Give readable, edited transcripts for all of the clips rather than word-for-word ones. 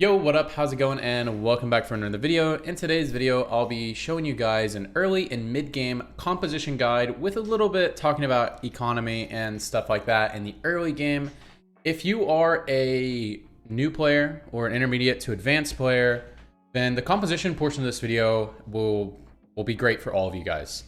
Yo, what up? How's it going? And welcome back for another video. In today's video, I'll be showing you guys an early and mid-game composition guide with a little bit talking about economy and stuff like that in the early game. If you are a new player or an intermediate to advanced player, then the composition portion of this video will be great for all of you guys.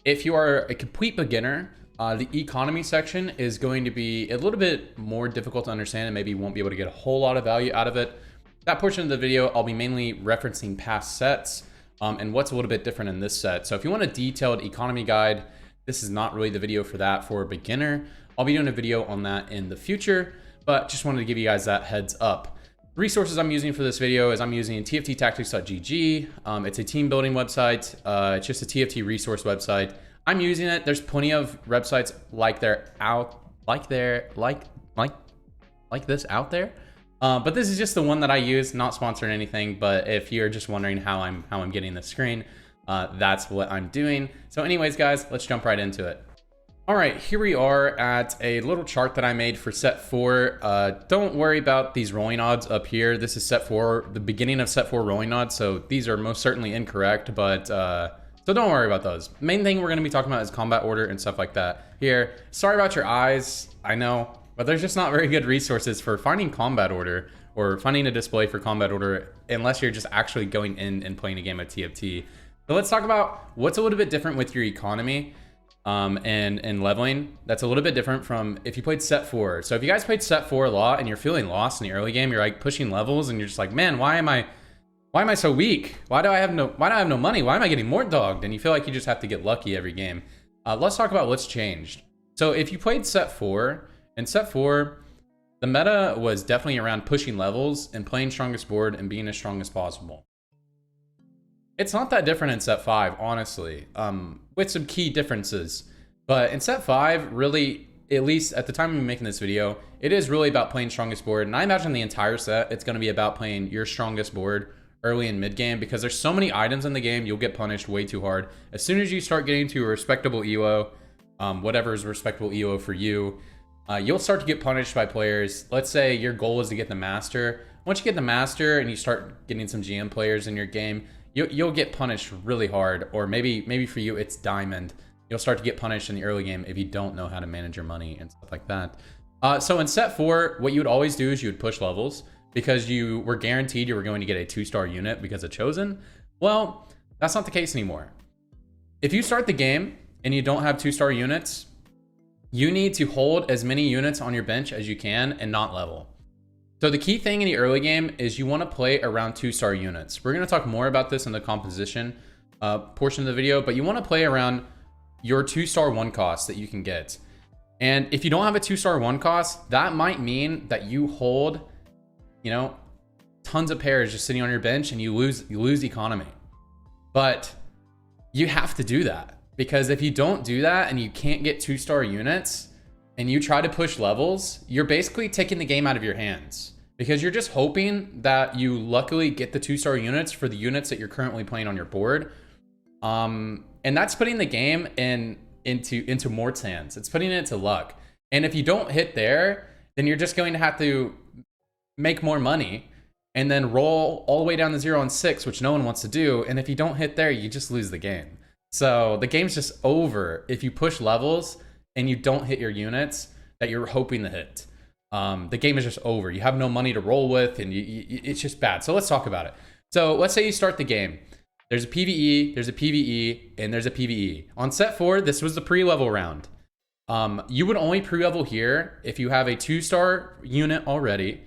If you are a complete beginner, the economy section is going to be a little bit more difficult to understand and maybe you won't be able to get a whole lot of value out of it. That portion of the video, I'll be mainly referencing past sets and what's a little bit different in this set. So if you want a detailed economy guide, this is not really the video for that for a beginner. I'll be doing a video on that in the future, but just wanted to give you guys that heads up. The resources I'm using for this video is I'm using tfttactics.gg. It's a team building website. It's just a TFT resource website. I'm using it. There's plenty of websites like this out there. But this is just the one that I use, not sponsored or anything. But if you're just wondering how I'm getting the screen, that's what I'm doing. So anyways, guys, let's jump right into it. All right, here we are at a little chart that I made for set 4. Don't worry about these rolling odds up here. This is set 4, the beginning of set 4 rolling odds. So these are most certainly incorrect, but so don't worry about those. Main thing we're gonna be talking about is combat order and stuff like that here. Sorry about your eyes, I know, but there's just not very good resources for finding combat order or finding a display for combat order unless you're just actually going in and playing a game of TFT. So let's talk about what's a little bit different with your economy and leveling. That's a little bit different from if you played set 4. So if you guys played set 4 a lot and you're feeling lost in the early game, you're like pushing levels and you're just like, man, why am I so weak? Why do I have no money? Why am I getting more dogged? And you feel like you just have to get lucky every game. Let's talk about what's changed. So if you played set 4, in set 4, the meta was definitely around pushing levels and playing strongest board and being as strong as possible. It's not that different in set 5, honestly, with some key differences. But in set 5, really, at least at the time of making this video, it is really about playing strongest board. And I imagine the entire set, it's going to be about playing your strongest board early and mid game because there's so many items in the game, you'll get punished way too hard. As soon as you start getting to a respectable ELO, whatever is respectable ELO for you, you'll start to get punished by players. Let's say your goal is to get the master. Once you get the master and you start getting some GM players in your game, you'll get punished really hard. Or maybe for you, it's diamond. You'll start to get punished in the early game if you don't know how to manage your money and stuff like that. So in set 4, what you would always do is you would push levels because you were guaranteed you were going to get a 2-star unit because of Chosen. Well, that's not the case anymore. If you start the game and you don't have 2-star units, you need to hold as many units on your bench as you can and not level. So the key thing in the early game is you want to play around 2-star units. We're going to talk more about this in the composition portion of the video, but you want to play around your 2-star 1 cost that you can get. And if you don't have a 2-star 1 cost, that might mean that you hold, you know, tons of pairs just sitting on your bench and you lose economy. But you have to do that. Because if you don't do that and you can't get 2-star units and you try to push levels, you're basically taking the game out of your hands because you're just hoping that you luckily get the 2-star units for the units that you're currently playing on your board. And that's putting the game into Mort's hands. It's putting it to luck. And if you don't hit there, then you're just going to have to make more money and then roll all the way down to 0 and 6, which no one wants to do. And if you don't hit there, you just lose the game. So the game's just over if you push levels and you don't hit your units that you're hoping to hit. The game is just over. You have no money to roll with and it's just bad. So let's talk about it. So let's say you start the game. There's a PvE, there's a PvE, and there's a PvE. On set 4, this was the pre-level round. You would only pre-level here if you have a 2-star unit already,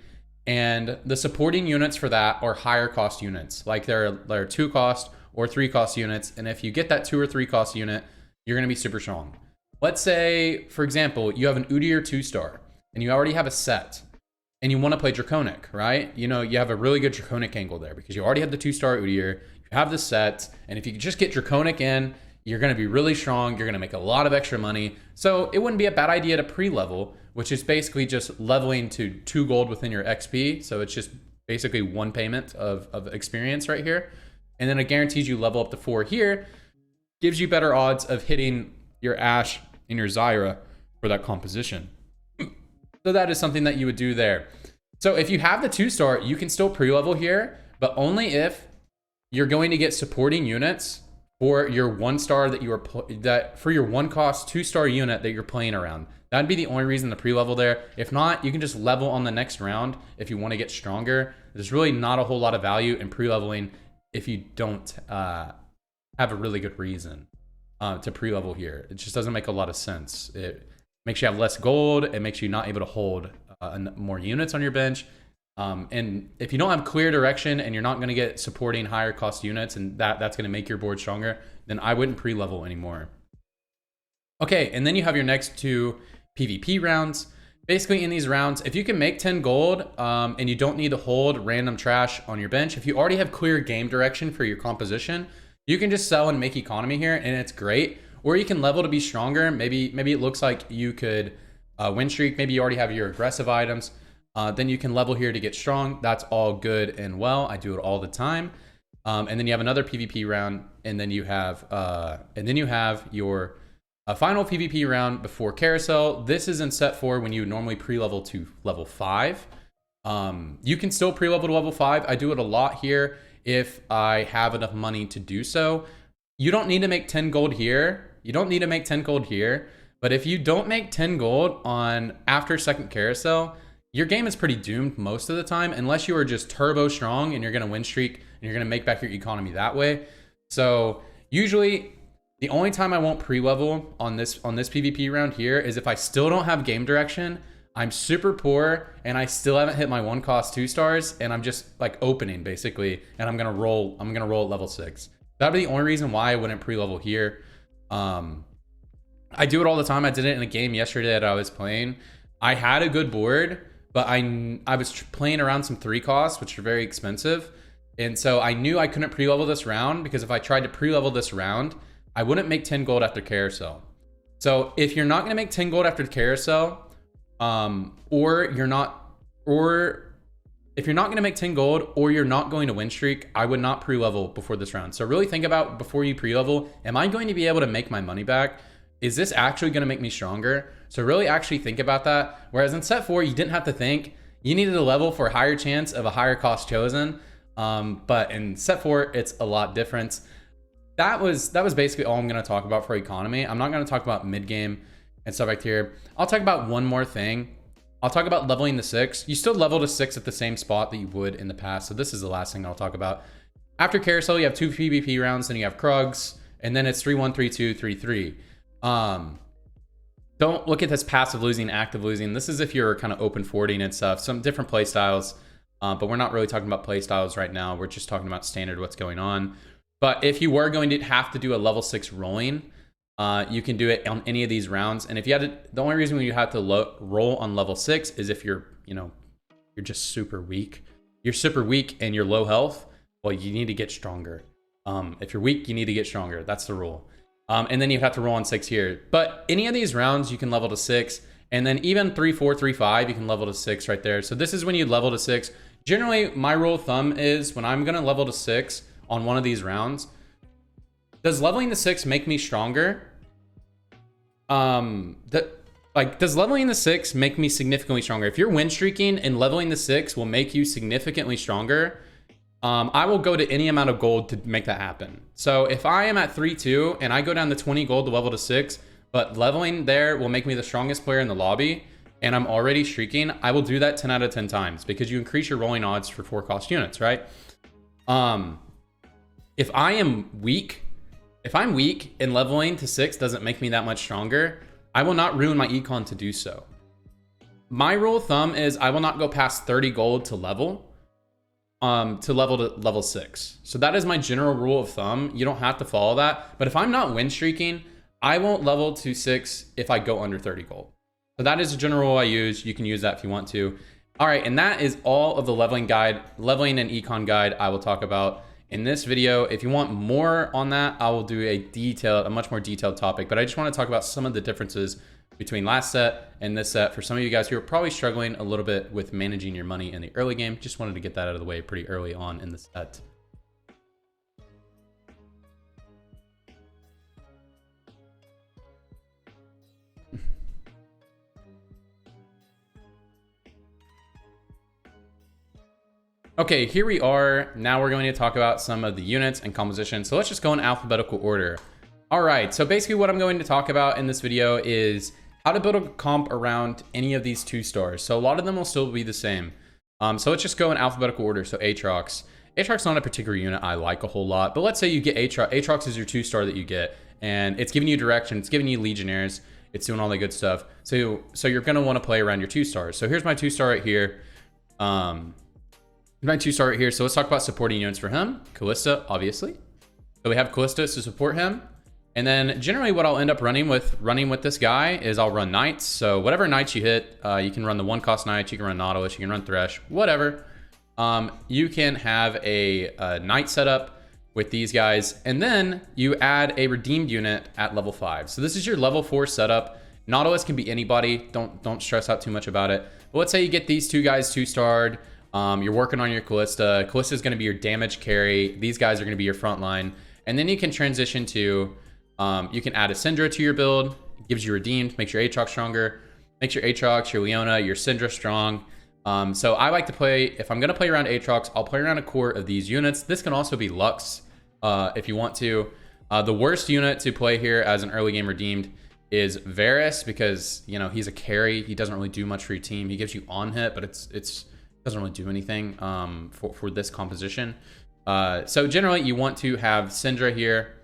and the supporting units for that are higher cost units. Like there are 2 cost or 3 cost units, and if you get that 2 or 3 cost unit, you're going to be super strong. Let's say, for example, you have an Udyr 2-star, and you already have a set, and you want to play Draconic, right? You know, you have a really good Draconic angle there because you already have the 2-star Udyr, you have the set, and if you just get Draconic in, you're going to be really strong, you're going to make a lot of extra money. So it wouldn't be a bad idea to pre-level, which is basically just leveling to 2 gold within your XP. So it's just basically 1 payment of experience right here. And then it guarantees you level up to 4 here, gives you better odds of hitting your Ashe and your Zyra for that composition. So that is something that you would do there. So if you have the 2-star, you can still pre-level here, but only if you're going to get supporting units for your 1-star that you are for your 1-cost 2-star unit that you're playing around. That'd be the only reason to pre-level there. If not, you can just level on the next round if you want to get stronger. There's really not a whole lot of value in pre-leveling if you don't have a really good reason to pre-level here. It just doesn't make a lot of sense. It makes you have less gold. It makes you not able to hold more units on your bench. And if you don't have clear direction and you're not going to get supporting higher cost units and that's going to make your board stronger, then I wouldn't pre-level anymore. Okay, and then you have your next 2 PvP rounds. Basically in these rounds, if you can make 10 gold and you don't need to hold random trash on your bench, if you already have clear game direction for your composition, you can just sell and make economy here and it's great. Or you can level to be stronger. Maybe it looks like you could win streak. Maybe you already have your aggressive items. Then you can level here to get strong. That's all good and well. I do it all the time. And then you have another PvP round, and then you have your final PvP round before carousel. This is in set 4 when you normally pre-level to level 5. You can still pre-level to level 5. I do it a lot here if I have enough money to do so. You don't need to make 10 gold here. But if you don't make 10 gold on after second carousel, your game is pretty doomed most of the time, unless you are just turbo strong and you're going to win streak and you're going to make back your economy that way. So usually the only time I won't pre-level on this PvP round here is if I still don't have game direction, I'm super poor, and I still haven't hit my 1-cost 2-stars, and I'm just like opening basically, and I'm going to roll at level 6. That'd be the only reason why I wouldn't pre-level here. I do it all the time. I did it in a game yesterday that I was playing. I had a good board, but I was playing around some 3 costs, which are very expensive. And so I knew I couldn't pre-level this round, because if I tried to pre-level this round, I wouldn't make 10 gold after carousel. So if you're not going to make 10 gold after carousel, or if you're not going to make 10 gold or you're not going to win streak, I would not pre-level before this round. So really think about before you pre-level, am I going to be able to make my money back? Is this actually going to make me stronger? So really actually think about that. Whereas in set 4, you didn't have to think. You needed to level for a higher chance of a higher cost chosen. But in set 4, it's a lot different. That was basically all I'm going to talk about for economy. I'm not going to talk about mid game and stuff like here. I'll talk about one more thing. I'll talk about leveling to 6. You still level to 6 at the same spot that you would in the past. So this is the last thing I'll talk about. After carousel, you have 2 PvP rounds, then you have Krugs, and then it's 3-1, 3-2, 3-3. Don't look at this passive losing, active losing. This is if you're kind of open forwarding and stuff. Some different play styles, but we're not really talking about play styles right now. We're just talking about standard what's going on. But if you were going to have to do a level 6 rolling, you can do it on any of these rounds. And if you had to, the only reason you have to roll on level 6 is if you're just super weak. You're super weak and you're low health. Well, you need to get stronger. If you're weak, you need to get stronger. That's the rule. And then you have to roll on 6 here. But any of these rounds, you can level to 6. And then even 3-4, 3-5, you can level to 6 right there. So this is when you level to 6. Generally, my rule of thumb is when I'm going to level to 6 on one of these rounds, does leveling to 6 make me stronger? Does leveling to 6 make me significantly stronger? If you're win streaking and leveling to 6 will make you significantly stronger, I will go to any amount of gold to make that happen. So if I am at 3-2 and I go down to 20 gold to level to 6, but leveling there will make me the strongest player in the lobby, and I'm already streaking, I will do that 10 out of 10 times because you increase your rolling odds for 4-cost units, right? If I'm weak and leveling to 6 doesn't make me that much stronger, I will not ruin my econ to do so. My rule of thumb is I will not go past 30 gold to level to level 6. So that is my general rule of thumb. You don't have to follow that. But if I'm not win streaking, I won't level to 6 if I go under 30 gold. So that is a general rule I use. You can use that if you want to. All right, and that is all of the leveling and econ guide I will talk about in this video. If you want more on that, I will do a much more detailed topic, but I just want to talk about some of the differences between last set and this set for some of you guys who are probably struggling a little bit with managing your money in the early game. Just wanted to get that out of the way pretty early on in the set. Okay, here we are. Now we're going to talk about some of the units and composition. So let's just go in alphabetical order. All right, so basically what I'm going to talk about in this video is how to build a comp around any of these 2 stars. So a lot of them will still be the same. So let's just go in alphabetical order. So Aatrox. Aatrox not a particular unit I like a whole lot, but let's say you get Aatrox. Aatrox is your 2 star that you get, and it's giving you direction, it's giving you legionnaires, it's doing all the good stuff. So you're gonna want to play around your 2 stars. So here's my 2 star right here. My 2 star right here. So let's talk about supporting units for him. Callista, obviously. So we have Callista to support him. And then generally what I'll end up running with this guy is I'll run knights. So whatever knights you hit, you can run the 1-cost knights, you can run Nautilus, you can run Thresh, whatever. You can have a knight setup with these guys, and then you add a redeemed unit at level 5. So this is your level 4 setup. Nautilus can be anybody. Don't stress out too much about it. But let's say you get these 2 guys 2-starred. You're working on your Callista. Callista is going to be your damage carry. These guys are going to be your front line. And then you can transition to, you can add a Syndra to your build. It gives you redeemed, makes your Aatrox stronger, makes your Aatrox, your Leona, your Syndra strong. So I like to play, if I'm going to play around Aatrox, I'll play around a core of these units. This can also be Lux if you want to. The worst unit to play here as an early game redeemed is Varus, because, you know, he's a carry. He doesn't really do much for your team. He gives you on hit, but it doesn't really do anything for this composition. So generally you want to have Syndra here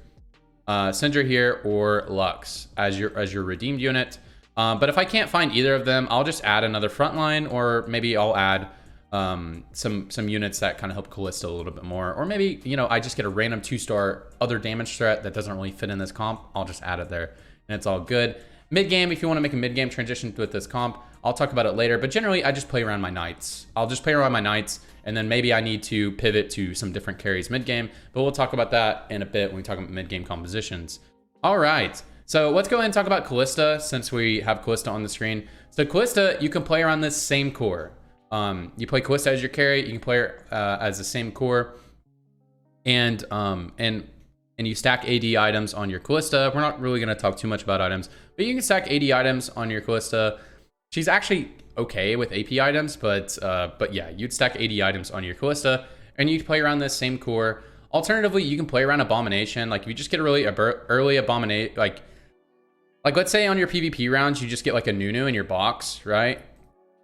or Lux as your redeemed unit. But if I can't find either of them, I'll just add another frontline, or maybe I'll add some units that kind of help Callista a little bit more. Or maybe, you know, I just get a random 2-star other damage threat that doesn't really fit in this comp. I'll just add it there, and it's all good. Mid-game, if you want to make a mid-game transition with this comp, I'll talk about it later. But generally, I just play around my knights. I'll just play around my knights, and then maybe I need to pivot to some different carries mid-game. But we'll talk about that in a bit when we talk about mid-game compositions. All right. So let's go ahead and talk about Callista, since we have Callista on the screen. So Callista, you can play around this same core. You play Callista as your carry, you can play her as the same core, and you stack AD items on your Callista. We're not really going to talk too much about items, but you can stack AD items on your Callista. She's actually okay with AP items, but yeah, you'd stack AD items on your Callista, and you'd play around this same core. Alternatively, you can play around Abomination. Like, if you just get a really early Abomination, like let's say on your PvP rounds, you just get like a Nunu in your box, right?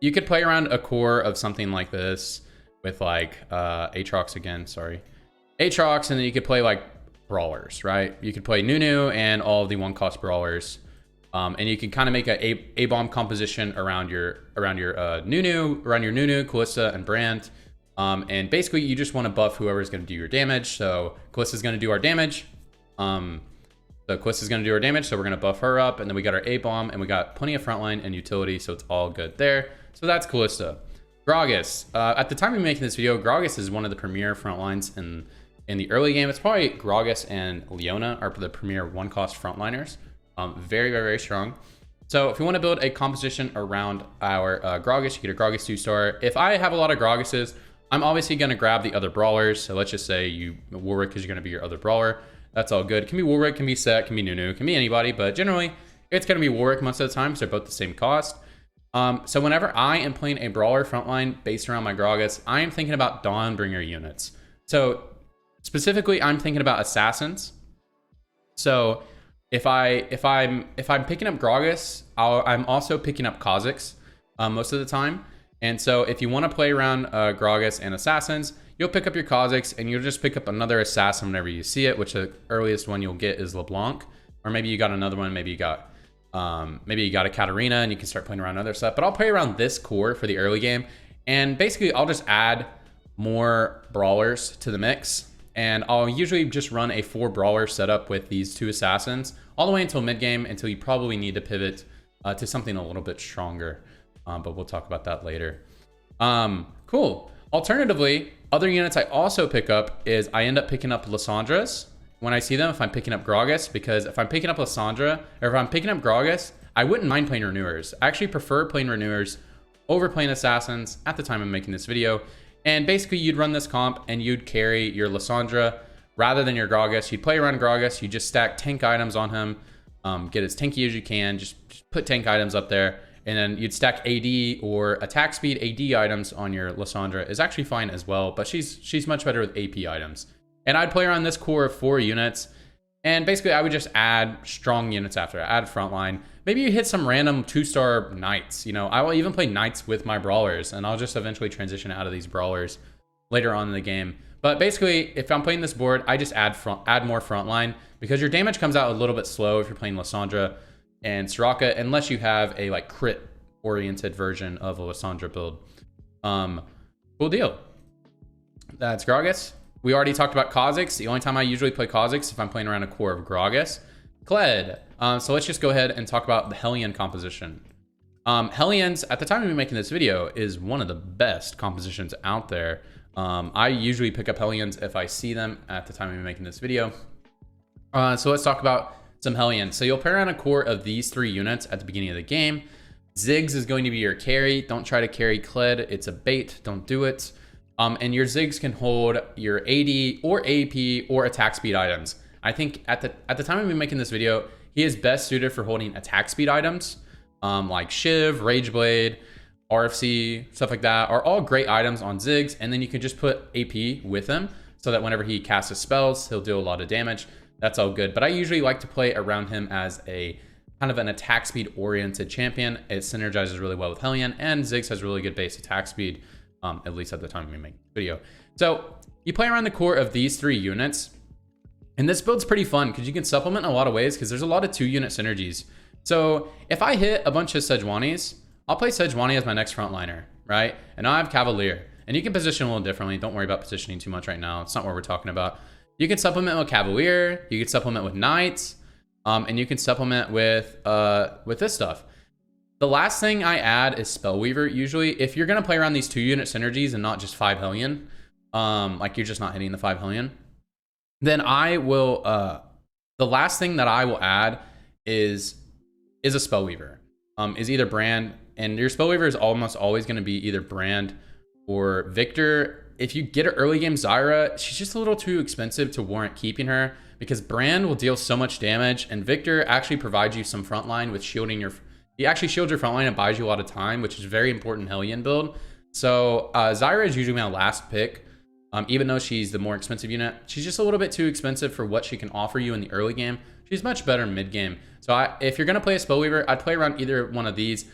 You could play around a core of something like this with like Aatrox again, sorry. Aatrox, and then you could play like brawlers, right? You could play Nunu and all of the 1-cost brawlers. And you can kind of make a bomb composition around your Nunu, Callista, and Brand. And basically you just want to buff whoever's going to do your damage. So Callista's going to do our damage. So Callista's going to do our damage, so we're going to buff her up, and then we got our A-bomb, and we got plenty of frontline and utility, so it's all good there. So that's Callista. Gragas. At the time of making this video, Gragas is one of the premier frontlines in the early game. It's probably Gragas and Leona are the premier 1-cost frontliners. Very, very, very strong. So if we want to build a composition around our Gragas, you get a Gragas 2-star. If I have a lot of Gragases, I'm obviously going to grab the other brawlers. So let's just say Warwick is going to be your other brawler. That's all good. It can be Warwick, can be Set, can be Nunu, can be anybody, but generally it's going to be Warwick most of the time because they're both the same cost. So whenever I am playing a brawler frontline based around my Gragas, I am thinking about Dawnbringer units. So specifically, I'm thinking about assassins. So if I'm picking up Gragas, I'm also picking up Kha'Zix most of the time. And so if you want to play around Gragas and assassins, you'll pick up your Kha'Zix, and you'll just pick up another assassin whenever you see it, which the earliest one you'll get is LeBlanc, or maybe you got another one, maybe you got a Katarina, and you can start playing around other stuff. But I'll play around this core for the early game, and basically I'll just add more brawlers to the mix, and I'll usually just run a 4 brawler setup with these 2 assassins all the way until mid game, until you probably need to pivot to something a little bit stronger. But we'll talk about that later. Cool. Alternatively, other units I also pick up is I end up picking up Lissandras when I see them if I'm picking up Gragas, because if I'm picking up Lissandra, or if I'm picking up Gragas, I wouldn't mind playing Renewers. I actually prefer playing Renewers over playing Assassins at the time I'm making this video. And basically you'd run this comp and you'd carry your Lissandra rather than your Gragas. You'd play around Gragas, you just stack tank items on him, get as tanky as you can, just put tank items up there, and then you'd stack AD or attack speed AD items on your Lissandra is actually fine as well, but she's much better with AP items. And I'd play her on this core of 4 units, and basically I would just add strong units after it, add frontline. Maybe you hit some random 2-star knights, you know, I will even play knights with my brawlers, and I'll just eventually transition out of these brawlers later on in the game. But basically, if I'm playing this board, I just add more frontline, because your damage comes out a little bit slow if you're playing Lissandra and Soraka, unless you have a like crit oriented version of a Lissandra build. Cool deal. That's Gragas. We already talked about Kha'Zix. The only time I usually play Kha'Zix if I'm playing around a core of Gragas. Kled. So let's just go ahead and talk about the Hellion composition. Hellions, at the time of me making this video, is one of the best compositions out there. I usually pick up Hellions if I see them at the time of me making this video. So let's talk about some Hellions. So you'll pair on a core of these 3 units at the beginning of the game. Ziggs is going to be your carry. Don't try to carry Kled. It's a bait. Don't do it. And your Ziggs can hold your AD or AP or attack speed items. I think at the time of me making this video, he is best suited for holding attack speed items, like Shiv, Rageblade, RFC, stuff like that are all great items on Ziggs. And then you can just put AP with him so that whenever he casts his spells, he'll do a lot of damage. That's all good. But I usually like to play around him as a kind of an attack speed oriented champion. It synergizes really well with Hellion, and Ziggs has really good base attack speed, at least at the time we make the video. So you play around the core of these 3 units, and this build's pretty fun because you can supplement in a lot of ways because there's a lot of 2-unit synergies. So if I hit a bunch of Sejuanis, I'll play Sejuani as my next frontliner, right? And I have Cavalier, and you can position a little differently. Don't worry about positioning too much right now. It's not what we're talking about. You can supplement with Cavalier, you can supplement with Knights, and you can supplement with this stuff. The last thing I add is Spellweaver. Usually, if you're gonna play around these 2-unit synergies and not just 5 Hellion, like you're just not hitting the 5 Hellion, then I will, the last thing that I will add is a Spellweaver. Is either Brand, and your Spellweaver is almost always gonna be either Brand or Victor. If you get an early game Zyra, she's just a little too expensive to warrant keeping her because Brand will deal so much damage, and Victor actually provides you some frontline with shielding your... He actually shields your frontline and buys you a lot of time, which is very important in Hellion build. So Zyra is usually my last pick, even though she's the more expensive unit. She's just a little bit too expensive for what she can offer you in the early game. She's much better mid game. So if you're gonna play a Spellweaver, I'd play around either one of these.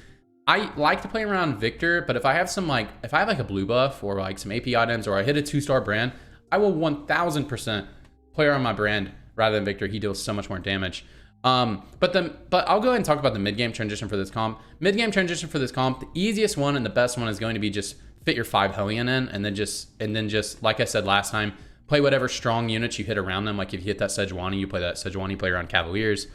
I like to play around Victor, but if I have some if I have like a blue buff or like some AP items, or I hit a 2-star Brand, I will 1000% play around my Brand rather than Victor. He deals so much more damage. But I'll go ahead and talk about the mid game transition for this comp. Mid game transition for this comp, the easiest one and the best one is going to be just fit your 5 Hellion in, and then just like I said last time, play whatever strong units you hit around them. Like if you hit that Sejuani, you play that Sejuani, play around Cavaliers.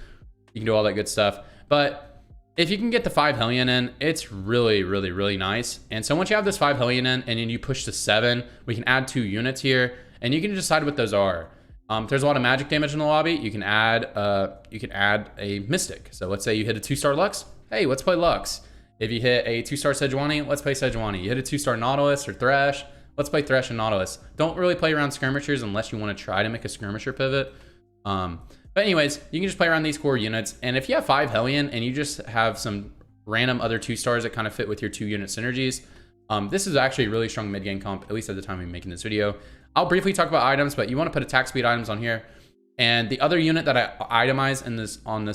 You can do all that good stuff. But if you can get the 5 Hellion in, it's really, really, really nice. And so once you have this 5 Hellion in and then you push to 7, we can add 2 units here, and you can decide what those are. If there's a lot of magic damage in the lobby, you can add a Mystic. So let's say you hit a 2-star Lux. Hey, let's play Lux. If you hit a 2-star Sejuani, let's play Sejuani. You hit a 2-star Nautilus or Thresh, let's play Thresh and Nautilus. Don't really play around skirmishers unless you want to try to make a skirmisher pivot. But anyways, you can just play around these core units. And if you have 5 Hellion and you just have some random other 2-stars that kind of fit with your 2-unit synergies, this is actually a really strong mid-game comp, at least at the time I'm making this video. I'll briefly talk about items, but you want to put attack speed items on here. And the other unit that I itemize in on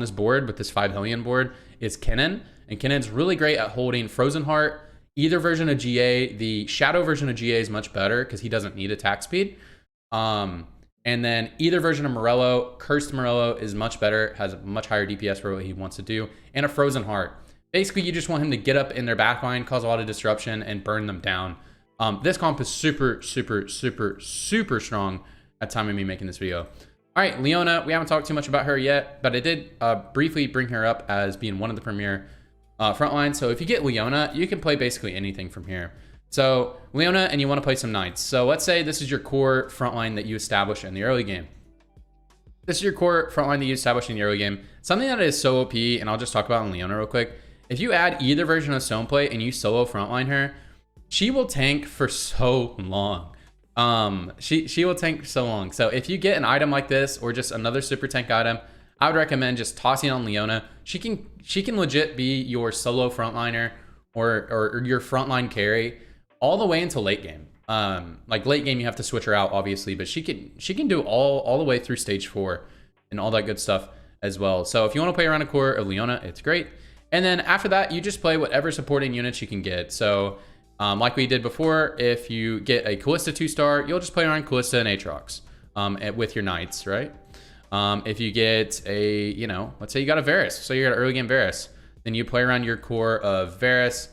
this board with this 5 Hellion board is Kennen. And Kennen's really great at holding Frozen Heart, either version of GA. The Shadow version of GA is much better because he doesn't need attack speed. And then either version of Morello, Cursed Morello is much better, has a much higher DPS for what he wants to do, and a Frozen Heart. Basically, you just want him to get up in their backline, cause a lot of disruption, and burn them down. This comp is super, super, super, super strong at the time of me making this video. All right, Leona, we haven't talked too much about her yet, but I did briefly bring her up as being one of the premier frontline. So if you get Leona, you can play basically anything from here. So Leona, and you want to play some Knights. So let's say this is your core frontline that you establish in the early game. This is your core frontline that you establish in the early game. Something that is so OP, and I'll just talk about in Leona real quick. If you add either version of Stoneplate and you solo frontline her, she will tank for so long. She will tank for so long. So if you get an item like this or just another super tank item, I would recommend just tossing on Leona. She can legit be your solo frontliner or your frontline carry all the way into late game. Like late game, you have to switch her out, obviously, but she can do all the way through stage 4 and all that good stuff as well. So if you want to play around a core of Leona, it's great. And then after that, you just play whatever supporting units you can get. So like we did before, if you get a Callista 2-star, you'll just play around Callista and Aatrox with your knights, right? If you get a, you know, let's say you got a Varus, so you got an early game Varus, then you play around your core of Varus,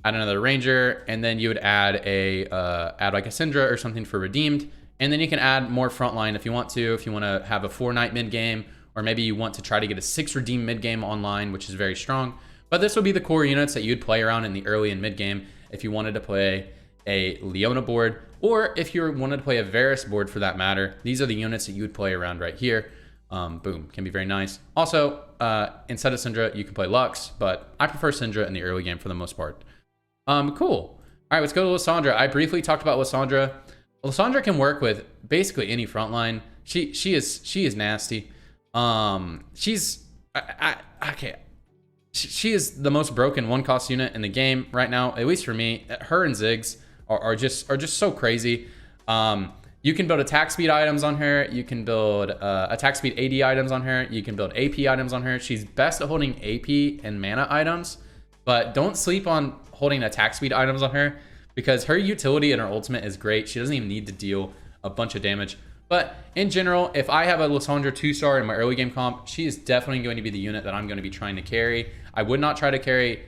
add another ranger, and then you would add like a Syndra or something for redeemed, and then you can add more frontline if you want to have a 4-knight mid game, or maybe you want to try to get a 6 redeem mid game online, which is very strong. But this would be the core units that you'd play around in the early and mid game if you wanted to play a Leona board, or if you wanted to play a Varus board for that matter. These are the units that you would play around right here. Boom, can be very nice. Also, instead of Syndra, you can play Lux, but I prefer Syndra in the early game for the most part. Cool. All right, let's go to Lissandra. I briefly talked about Lissandra. Lissandra can work with basically any frontline. She is nasty. She is the most broken 1-cost unit in the game right now, at least for me. Her and Ziggs are just so crazy. You can build attack speed items on her. You can build attack speed AD items on her. You can build AP items on her. She's best at holding AP and mana items, but don't sleep on holding attack speed items on her, because her utility and her ultimate is great. She doesn't even need to deal a bunch of damage. But in general, if I have a Lissandra 2-star in my early game comp, she is definitely going to be the unit that I'm going to be trying to carry. I would not try to carry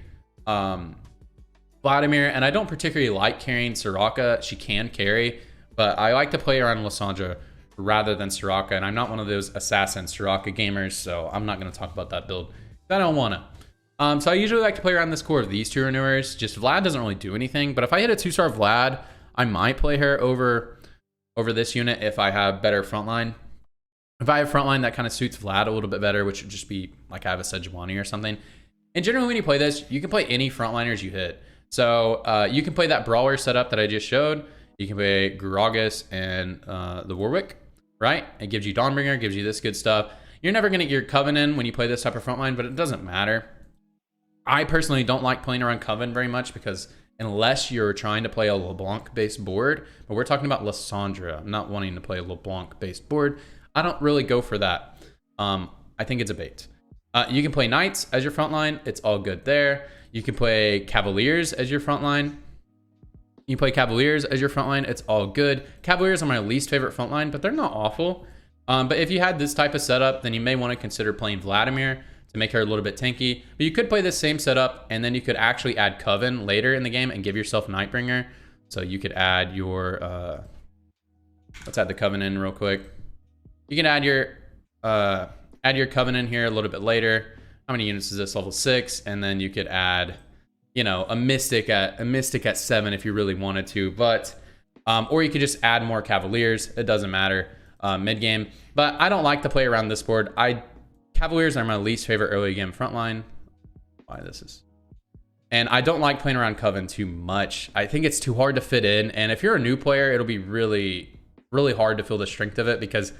Vladimir, and I don't particularly like carrying Soraka. She can carry, but I like to play around Lissandra rather than Soraka, and I'm not one of those assassin Soraka gamers, so I'm not going to talk about that build. I don't want to. So I usually like to play around this core of these 2 renewers. Just Vlad doesn't really do anything, but if I hit a 2-star Vlad, I might play her over this unit if I have better frontline. If I have frontline that kind of suits Vlad a little bit better, which would just be like I have a Sejuani or something. And generally when you play this, you can play any frontliners you hit. So you can play that brawler setup that I just showed. You can play Gragas and the Warwick, right? It gives you Dawnbringer, gives you this good stuff. You're never going to get your Coven in when you play this type of frontline, but it doesn't matter. I personally don't like playing around Coven very much, because unless you're trying to play a LeBlanc-based board, but we're talking about Lissandra. I'm not wanting to play a LeBlanc-based board. I don't really go for that. I think it's a bait. You can play Knights as your frontline. It's all good there. You can play Cavaliers as your frontline. You play Cavaliers as your frontline. It's all good. Cavaliers are my least favorite frontline, but they're not awful. But if you had this type of setup, then you may want to consider playing Vladimir to make her a little bit tanky. But you could play this same setup, and then you could actually add Coven later in the game and give yourself Nightbringer. So you could add your let's add the Coven in real quick. You can add your Coven in here a little bit later. How many units is this? Level 6, and then you could add, you know, a Mystic at 7 if you really wanted to. But or you could just add more Cavaliers. It doesn't matter mid game. But I don't like to play around this board. Cavaliers are my least favorite early game frontline. Why this is. And I don't like playing around Coven too much. I think it's too hard to fit in. And if you're a new player, it'll be really, really hard to feel the strength of it, because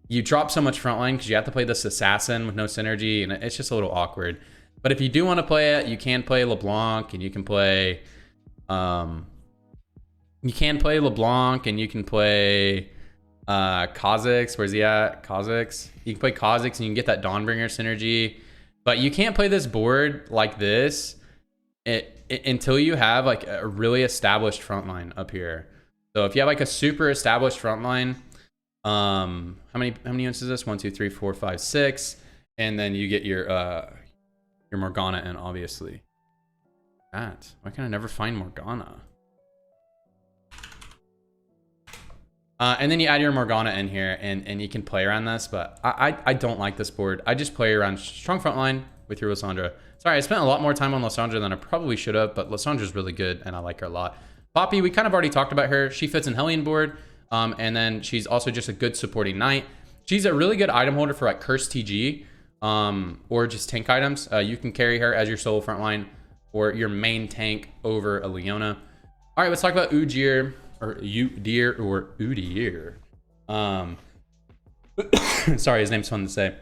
you drop so much frontline because you have to play this assassin with no synergy, and it's just a little awkward. But if you do want to play it, you can play LeBlanc, and you can play LeBlanc, and you can play Kha'Zix. Where's he at? Kha'Zix. You can play Kha'Zix and you can get that Dawnbringer synergy. But you can't play this board like this until you have like a really established frontline up here. So if you have like a super established frontline, how many units is this? 1, 2, 3, 4, 5, 6, and then you get your Morgana in, obviously. Why can I never find Morgana? And then you add your Morgana in here, and you can play around this, but I don't like this board. I just play around strong frontline with your Lissandra. Sorry, I spent a lot more time on Lissandra than I probably should have, but Lissandra's really good, and I like her a lot. Poppy, we kind of already talked about her. She fits in Hellion board, and then she's also just a good supporting knight. She's a really good item holder for like Curse TG, or just tank items. You can carry her as your solo frontline or your main tank over a Leona. All right, let's talk about Udyr. Or Udyr. Sorry, his name's fun to say.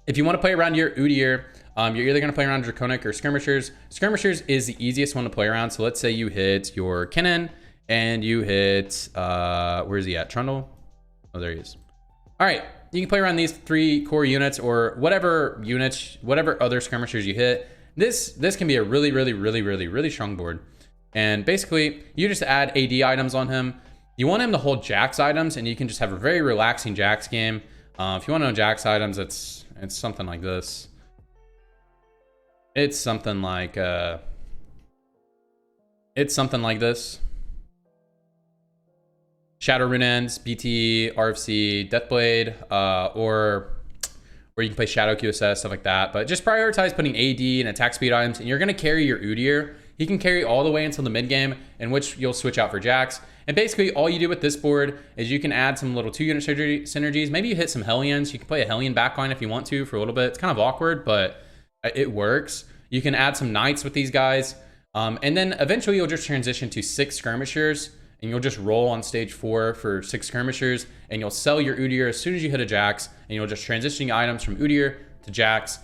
If you want to play around your Udyr, you're either going to play around Draconic or Skirmishers. Skirmishers is the easiest one to play around. So let's say you hit your Kinnan and you hit, where's he at? Trundle? Oh, there he is. All right, you can play around these 3 core units or whatever units, whatever other Skirmishers you hit. This can be a really strong board. And basically, you just add AD items on him. You want him to hold Jax items, and you can just have a very relaxing Jax game. If you want to know Jax items, it's something like this. It's something like this. Shadow Rune Ends, BT, RFC, Deathblade, or you can play Shadow QSS, stuff like that. But just prioritize putting AD and attack speed items, and you're going to carry your Udyr. He can carry all the way until the mid game, in which you'll switch out for Jax. And basically, all you do with this board is you can add some little 2-unit synergies. Maybe you hit some Hellions. You can play a Hellion backline if you want to for a little bit. It's kind of awkward, but it works. You can add some Knights with these guys. And then eventually, you'll just transition to 6 Skirmishers. And you'll just roll on stage 4 for 6 Skirmishers. And you'll sell your Udyr as soon as you hit a Jax. And you'll just transition items from Udyr to Jax.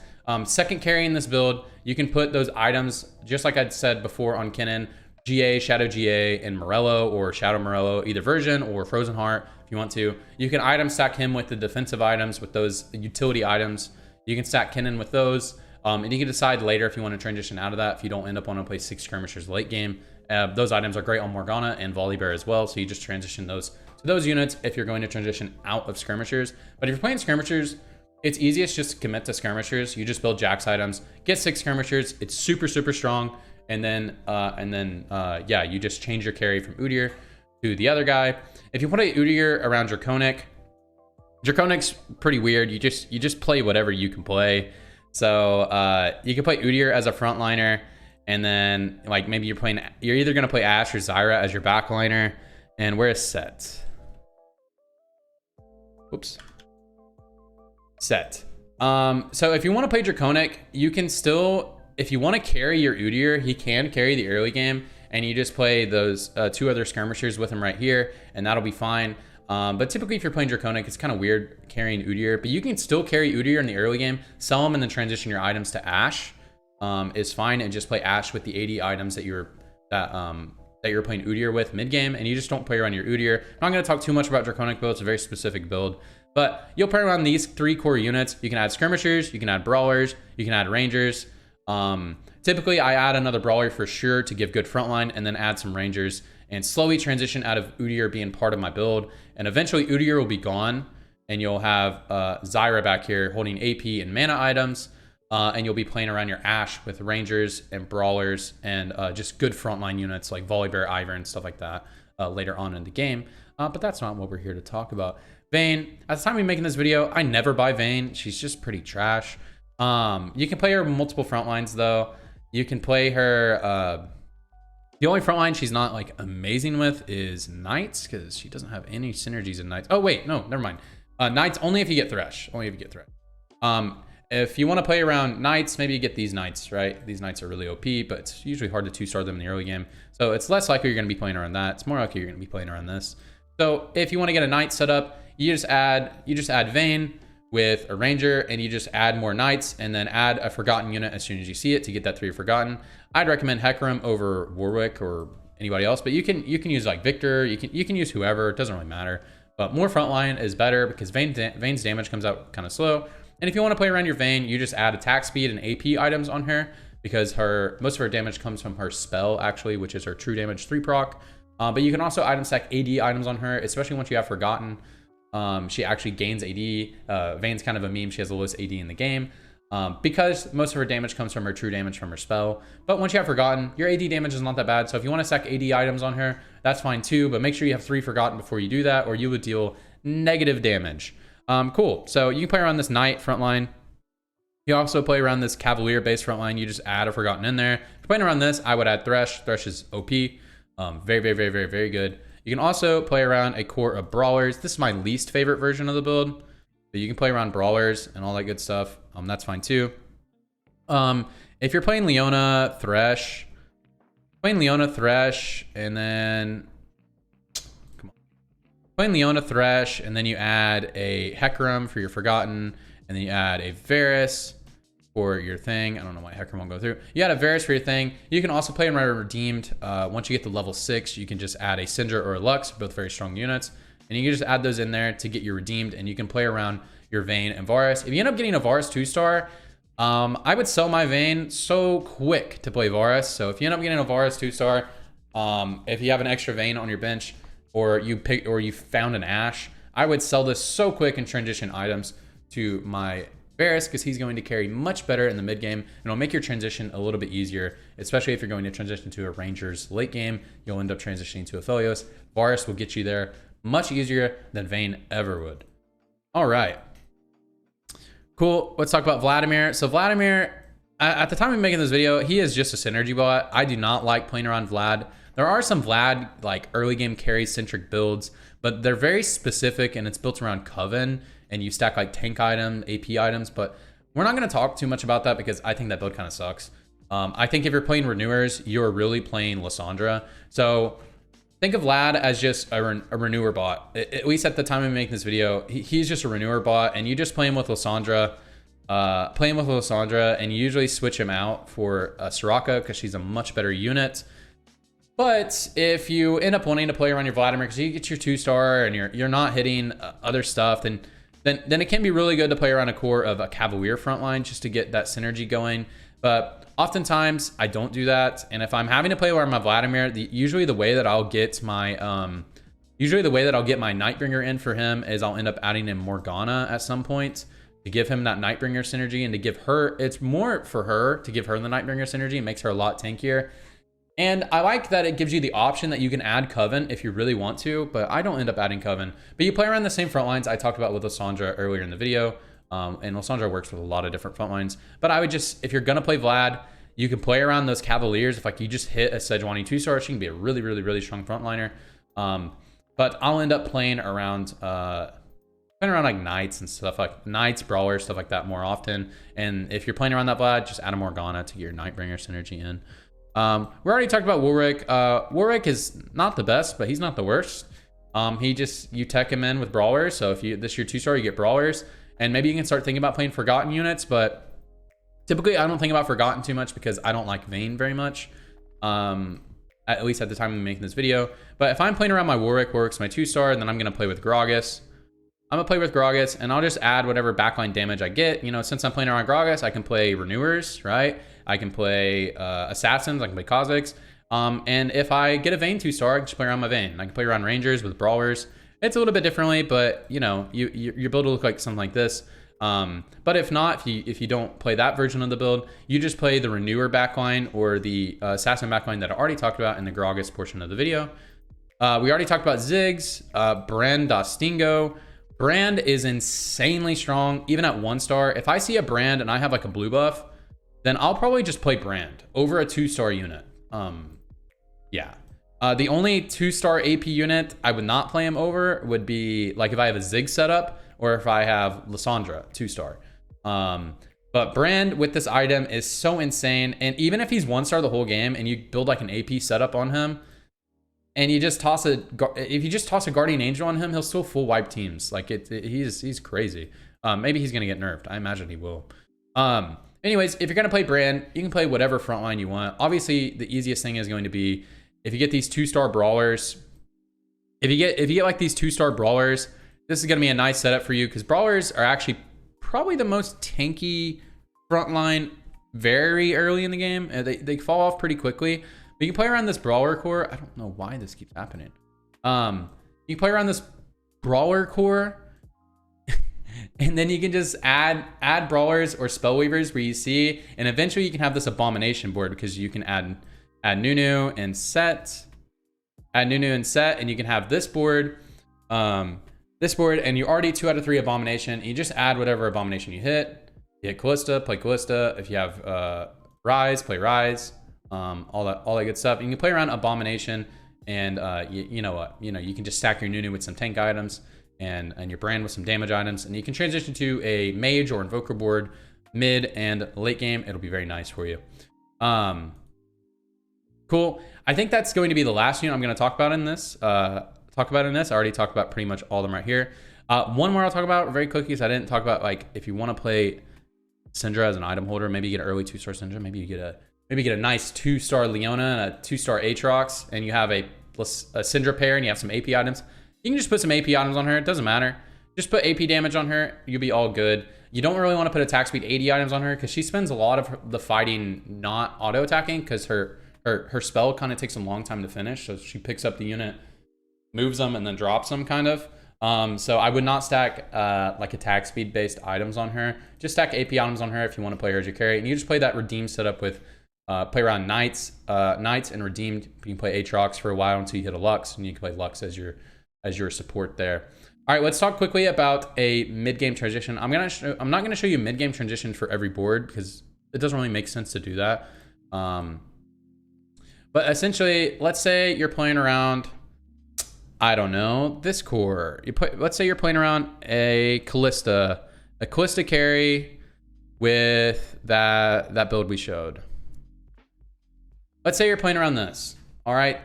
Second carry in this build, you can put those items, just like I'd said before on Kinnan, GA, Shadow GA, and Morello, or Shadow Morello, either version, or Frozen Heart, if you want to. You can item stack him with the defensive items, with those utility items. You can stack Kinnan with those. And you can decide later if you want to transition out of that, if you don't end up wanting to play 6 Skirmishers late game. Those items are great on Morgana and Volibear as well, so you just transition those to those units if you're going to transition out of Skirmishers. But if you're playing Skirmishers, it's easiest just to commit to Skirmishers. You just build Jax items, get 6 Skirmishers. It's super strong. And then yeah, you just change your carry from Udyr to the other guy. If you play Udyr around Draconic's pretty weird. You just play whatever you can play. So you can play Udyr as a frontliner, and then like maybe you're either gonna play Ashe or Zyra as your backliner. And where is Set? Oops. Set. So if you want to play Draconic, you can still, if you want to carry your Udyr, he can carry the early game, and you just play those 2 other Skirmishers with him right here, and that'll be fine. But typically if you're playing Draconic, it's kind of weird carrying Udyr, but you can still carry Udyr in the early game, sell him, and then transition your items to Ashe. Is fine, and just play Ashe with the 80 items that you're playing Udyr with mid game, and you just don't play around your Udyr. I'm not going to talk too much about Draconic build. It's a very specific build. But you'll play around these 3 core units. You can add Skirmishers, you can add Brawlers, you can add Rangers. Typically, I add another Brawler for sure to give good frontline, and then add some Rangers, and slowly transition out of Udyr being part of my build. And eventually, Udyr will be gone, and you'll have Zyra back here holding AP and mana items, and you'll be playing around your Ashe with Rangers and Brawlers and just good frontline units like Volibear, Ivern, and stuff like that later on in the game. But that's not what we're here to talk about. Vayne, at the time of making this video, I never buy Vayne. She's just pretty trash. You can play her multiple front lines though. You can play her, the only front line she's not like amazing with is Knights, because she doesn't have any synergies in Knights. Oh wait, no, never mind. Knights only if you get Thresh, if you want to play around Knights, maybe you get these Knights, right? These Knights are really OP, but it's usually hard to 2-star them in the early game. So it's less likely you're going to be playing around that. It's more likely you're going to be playing around this. So if you want to get a Knight set up, you just add Vayne with a Ranger, and you just add more Knights, and then add a Forgotten unit as soon as you see it to get that 3 Forgotten. I'd recommend Hecarim over Warwick or anybody else, but you can use like Victor, you can use whoever, it doesn't really matter. But more frontline is better because Vayne's damage comes out kind of slow. And if you want to play around your Vayne, you just add attack speed and AP items on her, because most of her damage comes from her spell actually, which is her true damage 3 proc. But you can also item stack AD items on her, especially once you have Forgotten. She actually gains AD. Vayne's kind of a meme. She has the lowest AD in the game because most of her damage comes from her true damage from her spell. But once you have Forgotten, your AD damage is not that bad. So if you want to stack AD items on her, that's fine too. But make sure you have 3 Forgotten before you do that, or you would deal negative damage. Cool. So you can play around this Knight frontline. You also play around this Cavalier base frontline. You just add a Forgotten in there. If you're playing around this, I would add Thresh. Thresh is OP. Very good. You can also play around a core of Brawlers. This is my least favorite version of the build, but you can play around Brawlers and all that good stuff. That's fine too. If you're playing Leona, Thresh, and then playing Leona, Thresh, and then you add a Hecarim for your Forgotten, and then you add a Varus for your thing. I don't know why Hecker won't go through. You add a Varus for your thing. You can also play around redeemed. Once you get to level 6, you can just add a Cinder or a Lux, both very strong units. And you can just add those in there to get your redeemed, and you can play around your Vayne and Varus. If you end up getting a Varus 2-star, I would sell my Vayne so quick to play Varus. So if you end up getting a Varus 2-star, if you have an extra Vayne on your bench, or you found an Ashe, I would sell this so quick and transition items to my Varus, because he's going to carry much better in the mid game, and it'll make your transition a little bit easier, especially if you're going to transition to a Rangers late game. You'll end up transitioning to a Aphelios. Varus will get you there much easier than Vayne ever would. All right. Cool. Let's talk about Vladimir. So Vladimir, at the time of making this video, he is just a synergy bot. I do not like playing around Vlad. There are some Vlad like early game carry centric builds, but they're very specific, and it's built around Coven, and you stack like tank item, AP items. But we're not going to talk too much about that because I think that build kind of sucks. I think if you're playing Renewers, you're really playing Lysandra. So think of Vlad as just a renewer bot. At least at the time of making this video, he's just a renewer bot, and you just play him with Lysandra. And you usually switch him out for Soraka because she's a much better unit. But if you end up wanting to play around your Vladimir because you get your 2-star and you're not hitting other stuff, then it can be really good to play around a core of a Cavalier frontline just to get that synergy going. But oftentimes I don't do that, and if I'm having to play around my Vladimir, usually the way that I'll get my Nightbringer in for him is I'll end up adding in Morgana at some point to give him that Nightbringer synergy, and to give her, it's more for her to give her the Nightbringer synergy. It makes her a lot tankier. And I like that it gives you the option that you can add Coven if you really want to, but I don't end up adding Coven. But you play around the same front lines I talked about with Lysandra earlier in the video. And Lysandra works with a lot of different front lines. But I would just, if you're going to play Vlad, you can play around those Cavaliers. If like you just hit a Sejuani 2-star, she can be a really, really, really strong frontliner. But I'll end up playing around like Knights and stuff, like Knights, Brawlers, stuff like that more often. And if you're playing around that Vlad, just add a Morgana to get your Nightbringer synergy in. We already talked about Warwick. Warwick is not the best, but he's not the worst. You tech him in with Brawlers. So if this is your 2-star, you get Brawlers. And maybe you can start thinking about playing Forgotten units, but typically I don't think about Forgotten too much because I don't like Vayne very much. At least at the time of making this video. But if I'm playing around my Warwick's my 2-star, then I'm going to play with Gragas. I'm going to play with Gragas, and I'll just add whatever backline damage I get. You know, since I'm playing around Gragas, I can play Renewers, right? I can play Assassins, I can play Kha'Zix. And if I get a Vayne 2-star, I can just play around my Vayne. I can play around Rangers with Brawlers. It's a little bit differently, but you know, your build will look like something like this. But if not, if you don't play that version of the build, you just play the Renewer backline or the Assassin backline that I already talked about in the Gragas portion of the video. We already talked about Ziggs, Brand, Dostingo. Brand is insanely strong, even at 1-star. If I see a Brand and I have like a blue buff, then I'll probably just play Brand over a 2-star unit. Yeah. The only 2-star AP unit I would not play him over would be like if I have a Ziggs setup or if I have Lysandra 2-star. But Brand with this item is so insane. And even if he's 1-star the whole game and you build like an AP setup on him, and you just toss if you just toss a Guardian Angel on him, he'll still full wipe teams. Like he's crazy. Maybe he's gonna get nerfed. I imagine he will. Anyways, if you're gonna play Brand, you can play whatever frontline you want. Obviously, the easiest thing is going to be if you get these 2-star Brawlers. If you get like these 2-star Brawlers, this is gonna be a nice setup for you because Brawlers are actually probably the most tanky frontline very early in the game. They fall off pretty quickly. But you can play around this Brawler core. I don't know why this keeps happening. You can play around this Brawler core. And then you can just add Brawlers or Spellweavers where you see. And eventually you can have this Abomination board because you can add Nunu and Set. Add Nunu and Set. And you can have this board. And you're already 2 out of 3 Abomination. And you just add whatever Abomination you hit. You hit Callista, play Callista. If you have Rise, play Rise. All that good stuff. You can play around Abomination, and you know what? You know, you can just stack your Nunu with some tank items and your Brand with some damage items, and you can transition to a Mage or Invoker board mid and late game. It'll be very nice for you. Cool. I think that's going to be the last unit I'm going to talk about in this. talk about in this. I already talked about pretty much all of them right here. One more I'll talk about very quickly. So I didn't talk about like if you want to play Syndra as an item holder, maybe you get an early 2-star Syndra, maybe you get a nice 2-star Leona and a 2-star Aatrox, and you have a Syndra pair and you have some AP items. You can just put some AP items on her. It doesn't matter. Just put AP damage on her. You'll be all good. You don't really want to put attack speed 80 items on her because she spends a lot of the fighting not auto attacking because her spell kind of takes a long time to finish. So she picks up the unit, moves them, and then drops them kind of. So I would not stack like attack speed based items on her. Just stack AP items on her if you want to play her as your carry. And you just play that redeem setup with play around Knights and redeemed. You can play Aatrox for a while until you hit a Lux, and you can play Lux as your support there. All right, let's talk quickly about a mid-game transition. I'm not gonna show you mid-game transition for every board because it doesn't really make sense to do that. But essentially, let's say you're playing around, I don't know, this core. Let's say you're playing around a Callista carry with that build we showed. Let's say you're playing around this. All right.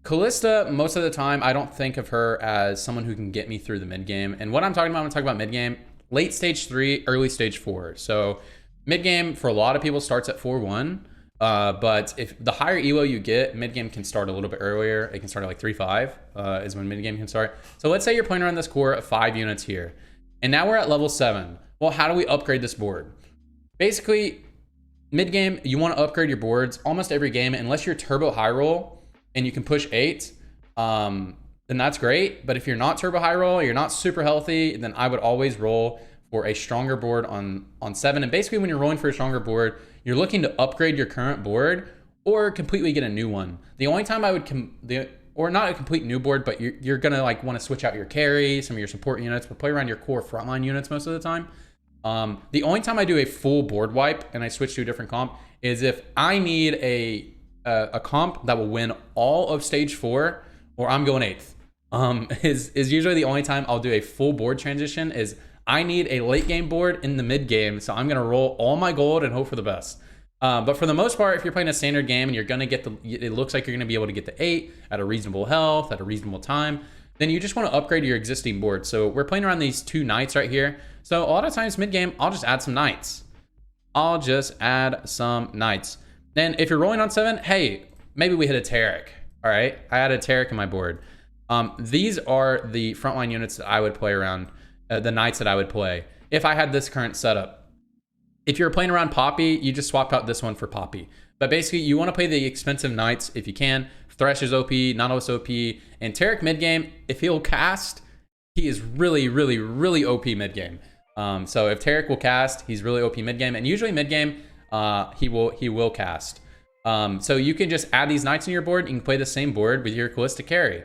Callista, most of the time, I don't think of her as someone who can get me through the mid game. And what I'm talking about when I talk about mid game, late stage 3, early stage 4. So mid game for a lot of people starts at 4-1. But if the higher elo you get, mid game can start a little bit earlier. It can start at like 3-5 is when mid game can start. So let's say you're playing around this core of 5 units here. And now we're at level 7. Well, how do we upgrade this board? Basically, mid game, you want to upgrade your boards almost every game unless you're turbo high roll and you can push 8, then that's great. But if you're not turbo high roll, you're not super healthy, then I would always roll for a stronger board on 7. And basically when you're rolling for a stronger board, you're looking to upgrade your current board or completely get a new one. The only time I would, or not a complete new board, but you're gonna like want to switch out your carry, some of your support units, but play around your core frontline units most of the time. The only time I do a full board wipe and I switch to a different comp is if I need a comp that will win all of stage 4 or I'm going 8th. Is usually the only time I'll do a full board transition. Is I need a late game board in the mid game, so I'm gonna roll all my gold and hope for the best. But for the most part, if you're playing a standard game and you're gonna get it looks like you're gonna be able to get to 8 at a reasonable health at a reasonable time, then you just want to upgrade your existing board. So we're playing around these 2 Knights right here. So a lot of times mid game, I'll just add some Knights. Then if you're rolling on 7, hey, maybe we hit a Taric. All right, I added a Taric in my board. These are the frontline units that I would play around, the Knights that I would play if I had this current setup. If you're playing around Poppy, you just swap out this one for Poppy. But basically, you want to play the expensive Knights if you can. Thresh is OP, Nautilus OP, and Taric mid game, if he'll cast, he is really, really, really OP mid game. So if Taric will cast, he's really OP mid game, and usually mid game, he will cast. So you can just add these Knights in your board. You can play the same board with your Callista carry.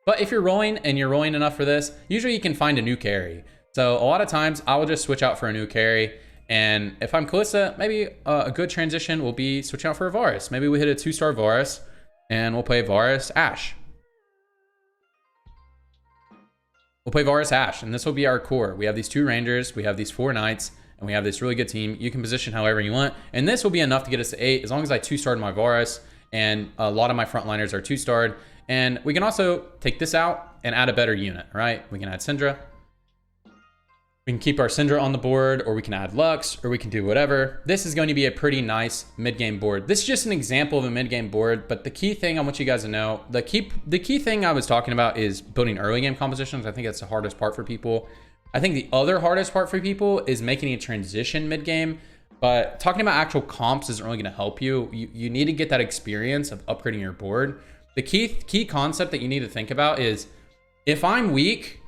But if you're rolling and you're rolling enough for this, usually you can find a new carry. So a lot of times I will just switch out for a new carry. And if I'm Callista, maybe a good transition will be switching out for a Varus. Maybe we hit a 2-star Varus and we'll play Varus Ashe. We'll play Varus Ashe, and this will be our core. We have these 2 Rangers, we have these 4 Knights, and we have this really good team. You can position however you want, and this will be enough to get us to 8 as long as I 2-starred my Varus, and a lot of my frontliners are 2-starred. And we can also take this out and add a better unit, right? We can add Syndra. We can keep our Syndra on the board, or we can add Lux, or we can do whatever. This is going to be a pretty nice mid-game board. This is just an example of a mid-game board, but the key thing I want you guys to know, the key thing I was talking about is building early game compositions. I think that's the hardest part for people. I think the other hardest part for people is making a transition mid-game, but talking about actual comps isn't really gonna help you. You need to get that experience of upgrading your board. The key concept that you need to think about is, if I'm weak,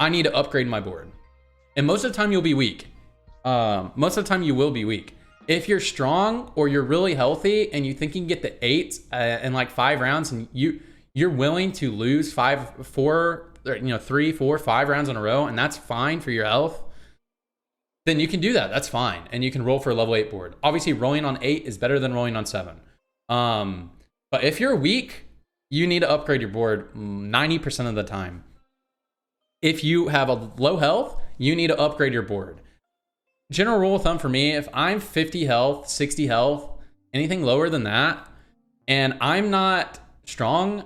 I need to upgrade my board. And most of the time you'll be weak. Most of the time you will be weak. If you're strong or you're really healthy and you think you can get the 8 in like 5 rounds, and you're willing to lose 3, 4, 5 rounds in a row, and that's fine for your health, then you can do that. That's fine. And you can roll for a level 8 board. Obviously rolling on 8 is better than rolling on 7. But if you're weak, you need to upgrade your board 90% of the time. If you have a low health, you need to upgrade your board. General rule of thumb for me, if I'm 50 health, 60 health, anything lower than that, and I'm not strong,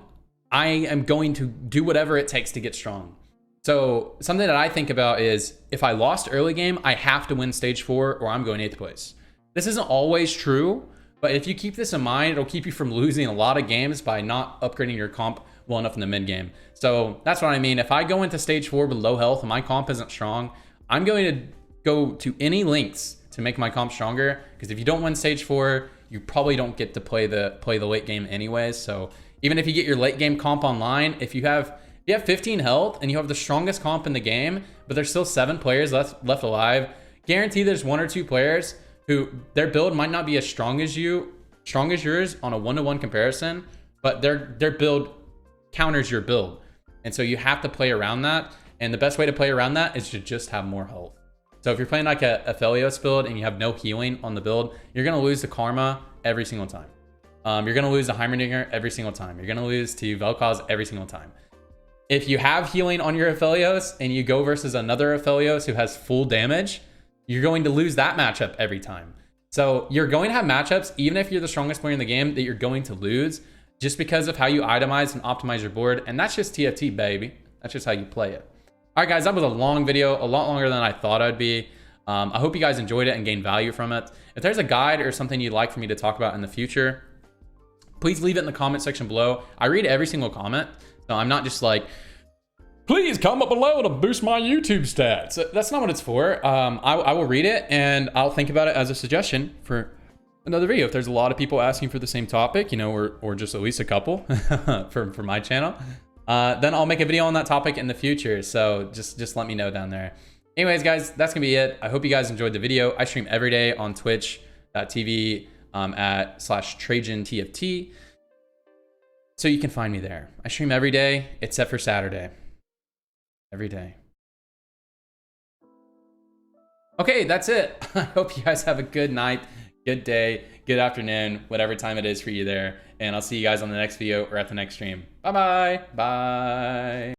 I am going to do whatever it takes to get strong. So something that I think about is if I lost early game, I have to win stage 4 or I'm going 8th place. This isn't always true, but if you keep this in mind, it'll keep you from losing a lot of games by not upgrading your comp well enough in the mid game. So that's what I mean. If I go into stage 4 with low health and my comp isn't strong, I'm going to go to any lengths to make my comp stronger, because if you don't win stage 4, you probably don't get to play the late game anyways. So even if you get your late game comp online, if you have 15 health and you have the strongest comp in the game, but there's still 7 players left alive, guarantee there's 1 or 2 players who their build might not be as strong as yours on a 1-to-1 comparison, but their build counters your build. And so you have to play around that. And the best way to play around that is to just have more health. So if you're playing like a Aphelios build and you have no healing on the build, you're going to lose to Karma every single time. You're going to lose to Heimerdinger every single time. You're going to lose to Vel'Koz every single time. If you have healing on your Aphelios and you go versus another Aphelios who has full damage, you're going to lose that matchup every time. So you're going to have matchups, even if you're the strongest player in the game, that you're going to lose just because of how you itemize and optimize your board. And that's just TFT, baby. That's just how you play it. All right, guys, that was a long video, a lot longer than I thought I'd be. I hope you guys enjoyed it and gained value from it. If there's a guide or something you'd like for me to talk about in the future, please leave it in the comment section below. I read every single comment, so I'm not just like, please comment below to boost my YouTube stats. That's not what it's for. I will read it and I'll think about it as a suggestion for another video. If there's a lot of people asking for the same topic, you know, or just at least a couple for my channel, then I'll make a video on that topic in the future. So just let me know down there. Anyways, guys, that's gonna be it. I hope you guys enjoyed the video. I stream every day on twitch.tv at /TrajanTFT. So you can find me there. I stream every day except for Saturday. Every day. Okay, that's it. I hope you guys have a good night, good day, good afternoon, whatever time it is for you there. And I'll see you guys on the next video or at the next stream. Bye-bye. Bye.